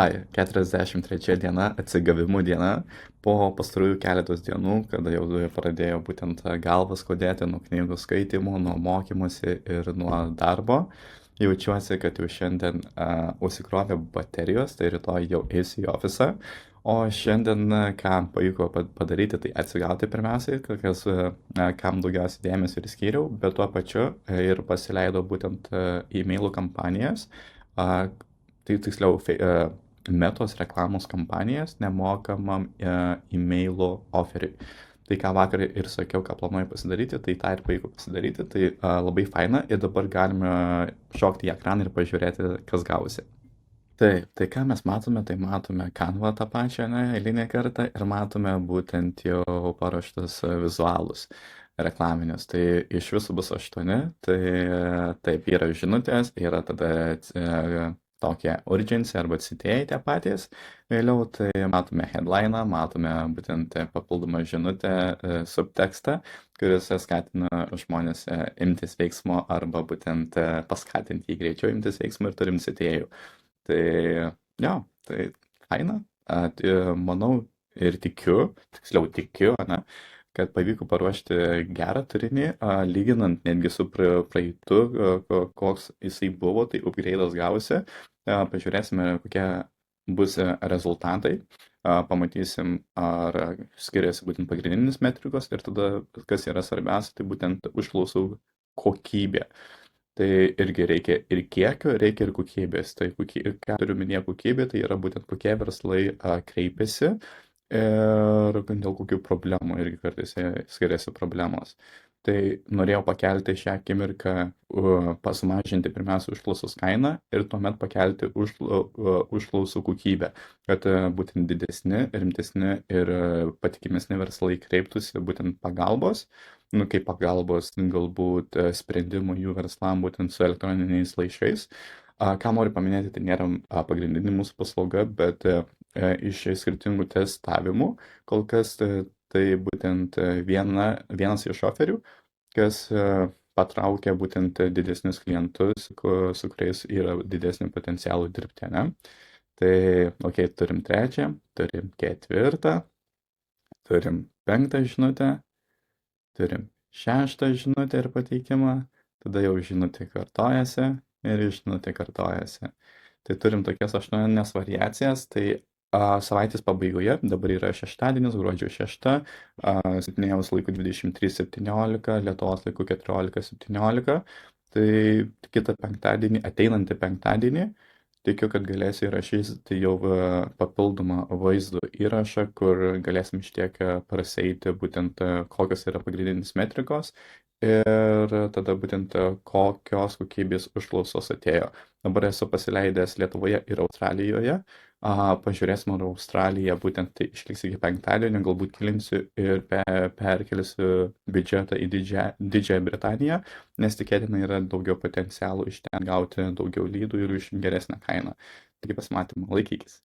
Ai, 43 diena, atsigavimo diena, po pastarųjų keletos dienų, kada jau pradėjo būtent galvą skaudėti nuo knygų skaitimo, nuo mokymosi ir nuo darbo, jaučiuosi, kad jau šiandien užsikrovė baterijos, tai rytoj jau eisiu į ofisą. O šiandien, ką pavyko padaryti, tai atsigauti pirmiausiai, kam daugiausiai dėmesio ir skyriau, bet tuo pačiu ir pasileidau būtent e-mailų kampanijas. Tai tiksliau Metos reklamos kampanijas nemokamam e-mailų oferiui. Tai ką vakar ir sakiau, ką planuoju pasidaryti, tai tą ir pavyko pasidaryti, tai labai faina ir dabar galime šokti į ekraną ir pažiūrėti, kas gausi. Taip, tai ką mes matome, tai matome Canva tą pačią, ne, eilinę kartą ir matome būtent jau paruoštus vizualus reklaminius. Tai iš viso bus 8, tai taip, yra žinutės, yra tada tokie urgency arba CTA tie patys. Vėliau tai matome headliną, matome būtent papildomą žinutę, subtekstą, kuris skatina žmonės imtis veiksmo arba būtent paskatinti jį greičiau imtis veiksmo ir turim CTA-ų. Tai jo, tai faina. Manau ir tiksliau tikiu, ne, kad pavyko paruošti gerą turinį, lyginant netgi su praeitu, koks jisai buvo, tai upgrade'as gausi. Pažiūrėsime, kokie bus rezultatai. Pamatysim, ar skiriasi būtent pagrindinis metrikos ir tada, kas yra svarbiausia, tai būtent užklausų kokybė. Tai irgi reikia ir kiekio, reikia ir kokybės. Tai ką turiu minėti kokybė, tai yra būtent kokie verslai kreipiasi ir dėl kokių problemų irgi kartais skiriasi problemos. Tai norėjau pakelti šią akimirką, pasumažinti pirmiausia užklausos kainą ir tuomet pakelti užklausų kokybę, kad būtent didesni, rimtesni ir patikimesni verslai kreiptųsi būtent pagalbos, kaip pagalbos galbūt sprendimų jų verslam būtent su elektroniniais laiškais. Ką noriu paminėti, tai nėra pagrindinė mūsų paslauga, bet iš skirtingų testavimų kol kas tai būtent vienas iš oferių, kas patraukia būtent didesnius klientus, su kuriais yra didesnį potencialų dirbti, ne? Tai, turim 3, turim 4, turim 5 žinutę, turim 6 žinutę ir pateikimą, tada jau žinutė kartojasi ir žinutė kartojasi. Tai turim tokias 8 variacijas, tai savaitės pabaigoje, dabar yra šeštadienis, gruodžio 6, Sidnėjaus laiku 23:17, Lietuvos laiku 14:17, tai kitą penktadienį, ateinantį penktadienį, tikiu, kad galėsiu įrašyti jau papildomą vaizdo įrašą, kur galėsim šiek tiek praseiti būtent kokios yra pagrindinės metrikos ir tada būtent kokios kokybės užklausos atėjo. Dabar esu pasileidęs Lietuvoje ir Australijoje. Pažiūrėsim, ar Australija būtent tai išliks iki penktadienio, galbūt kilinsiu ir perkelsiu biudžetą į Didžiąją Britaniją, nes tikėtina yra daugiau potencialų iš ten gauti daugiau lydų ir už geresnę kainą. Taigi pasimatymą, laikykis.